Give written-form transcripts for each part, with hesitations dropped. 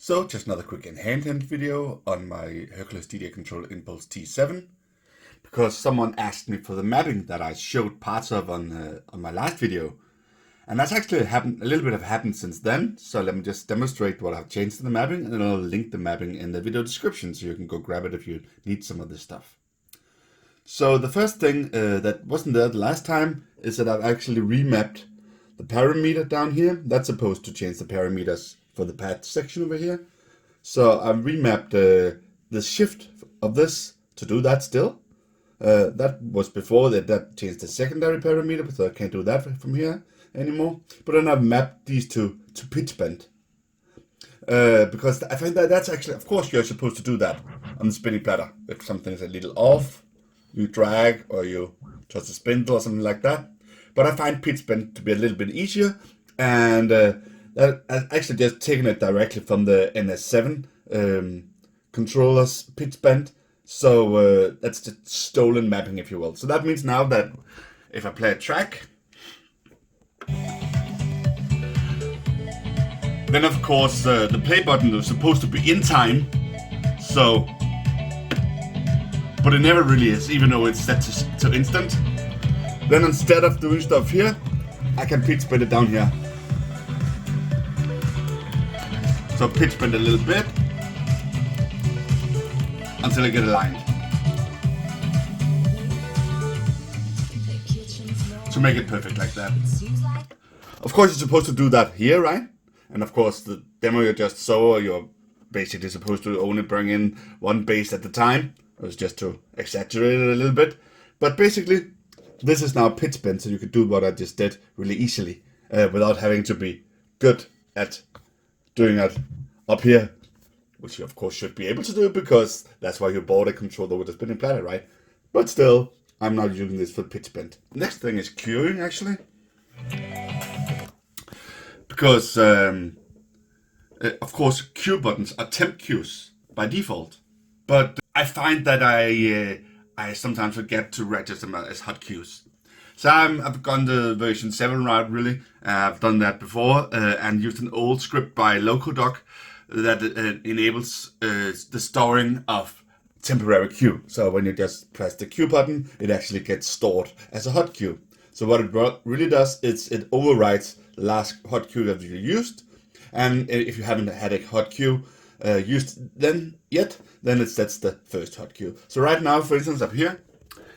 So just another quick Handheld video on my Hercules DJControl Inpulse T7, because someone asked me for the mapping that I showed parts of on my last video. And that's actually happened, a little bit have happened since then. So let me just demonstrate what I've changed in the mapping, and then I'll link the mapping in the video description so you can go grab it if you need some of this stuff. So the first thing that wasn't there the last time is that I've actually remapped the parameter down here. That's supposed to change the parameters for the pad section over here. So I've remapped the shift of this to do that still. That was before that changed the secondary parameter, so I can't do that from here anymore. But then I've mapped these two to pitch bend. Because I find that that's actually, of course you're supposed to do that on the spinning platter. If something's a little off, you drag or you touch the spindle or something like that. But I find pitch bend to be a little bit easier, and that I've actually just taken it directly from the NS7 controller's pitch bend. So that's the stolen mapping, if you will. So that means now that if I play a track, then of course the play button is supposed to be in time. So, but it never really is, even though it's set to instant. Then instead of doing stuff here, I can pitch bend it down here. So pitch bend a little bit until I get aligned. To make it perfect like that. Of course you're supposed to do that here, right? And of course the demo you just saw, you're basically supposed to only bring in one bass at the time. It was just to exaggerate it a little bit. But basically, this is now pitch bend, so you could do what I just did really easily without having to be good at doing that up here, which you of course should be able to do because that's why you bought a controller with a spinning platter, right? But still, I'm not using this for pitch bend. Next thing is cueing, actually, because of course cue buttons are temp cues by default, but I find that I sometimes forget to register them as hot cues. So I've gone the version 7 route, really. I've done that before and used an old script by Locodoc that enables the storing of temporary cue. So when you just press the cue button, it actually gets stored as a hot cue. So what it really does is it overwrites the last hot cue that you used. And if you haven't had a hot cue used then it sets the first hot cue. So right now, for instance, up here,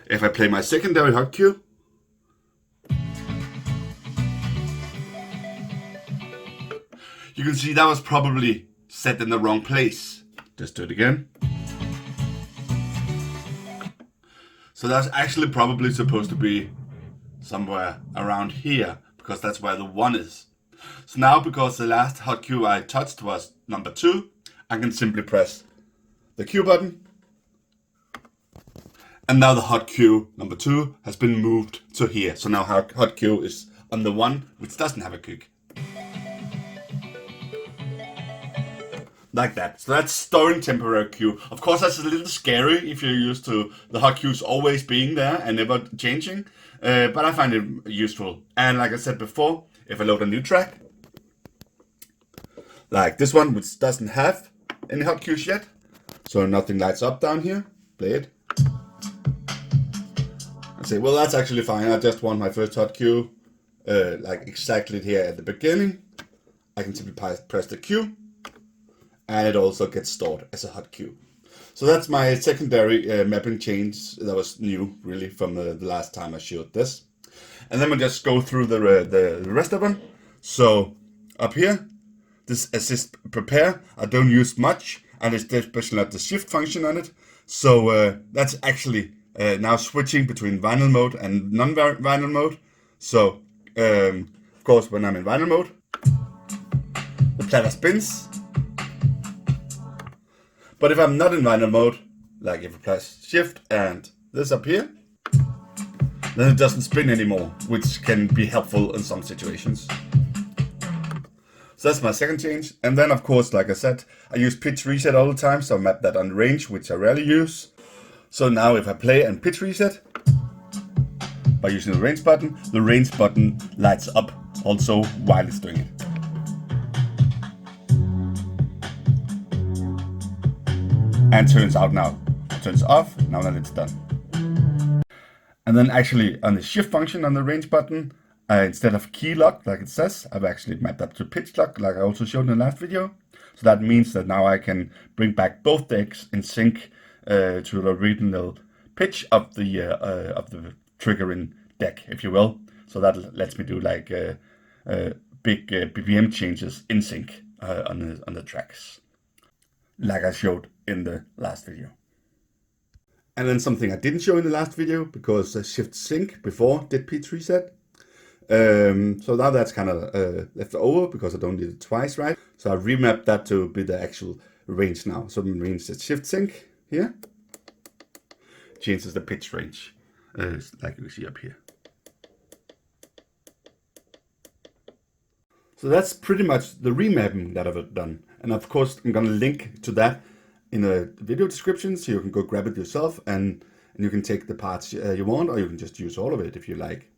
if I play my secondary hot cue, you can see that was probably set in the wrong place. Just do it again. So that's actually probably supposed to be somewhere around here, because that's where the 1 is. So now, because the last hot cue I touched was number 2, I can simply press the cue button. And now the hot cue number 2 has been moved to here. So now hot cue is on the 1, which doesn't have a kick. Like that. So that's storing temporary cue. Of course, that's a little scary if you're used to the hot cues always being there and never changing. But I find it useful. And like I said before, if I load a new track, like this one, which doesn't have any hot cues yet, so nothing lights up down here, play it. I say, well, that's actually fine. I just want my first hot cue, like exactly here at the beginning. I can simply press the cue, and it also gets stored as a hot cue. So that's my secondary mapping change that was new, really, from the last time I showed this. And then we'll just go through the rest of them. So up here, this assist prepare, I don't use much, and it's especially not the shift function on it. So that's actually now switching between vinyl mode and non-vinyl mode. So of course, when I'm in vinyl mode, the platter spins. But if I'm not in vinyl mode, like if I press shift and this up here, then it doesn't spin anymore, which can be helpful in some situations. So that's my second change. And then of course, like I said, I use pitch reset all the time, so I map that on range, which I rarely use. So now if I play and pitch reset by using the range button lights up also while it's doing it. and turns out now. It turns off, now that it's done. And then actually on the shift function on the range button, instead of key lock like it says, I've actually mapped that to pitch lock like I also showed in the last video. So that means that now I can bring back both decks in sync to the original pitch of the triggering deck, if you will. So that lets me do like big BPM changes in sync on the tracks, like I showed in the last video. And then something I didn't show in the last video because shift sync before did pitch reset. So now that's kind of left over because I don't need it twice, right? So I remapped that to be the actual range now. So it means that shift sync here changes the pitch range, like you see up here. So that's pretty much the remapping that I've done. And of course, I'm going to link to that in the video description, so you can go grab it yourself and you can take the parts you want, or you can just use all of it if you like.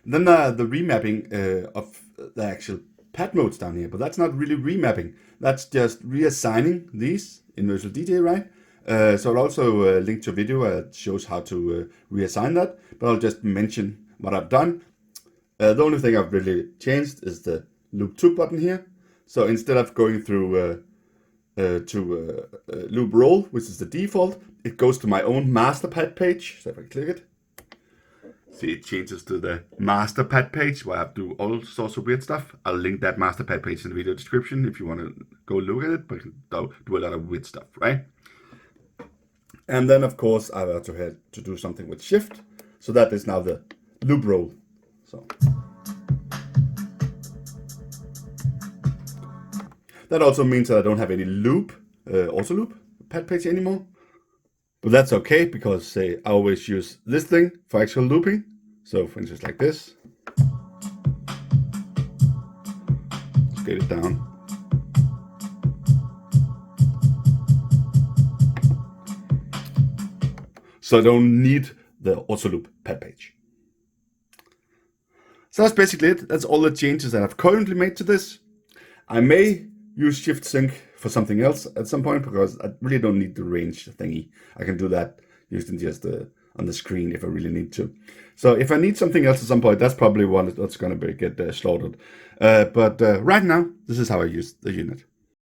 Then the remapping of the actual pad modes down here, but that's not really remapping. That's just reassigning these in Virtual DJ, right? So I'll also link to a video that shows how to reassign that, but I'll just mention what I've done. The only thing I've really changed is the loop 2 button here. So instead of going through loop roll, which is the default, it goes to my own master pad page. So if I click it, see it changes to the master pad page where I have to do all sorts of weird stuff. I'll link that master pad page in the video description if you want to go look at it, but you can do a lot of weird stuff, right? And then of course I also had to do something with shift. So that is now the loop roll. So that also means that I don't have any loop, auto loop pad page anymore. But that's okay, because say I always use this thing for actual looping. So for instance like this. Let's get it down. So I don't need the auto loop pad page. So that's basically it. That's all the changes that I've currently made to this. I may use shift sync for something else at some point, because I really don't need the range thingy. I can do that using just on the screen if I really need to. So if I need something else at some point, that's probably one that's going to get slaughtered. But right now, this is how I use the unit.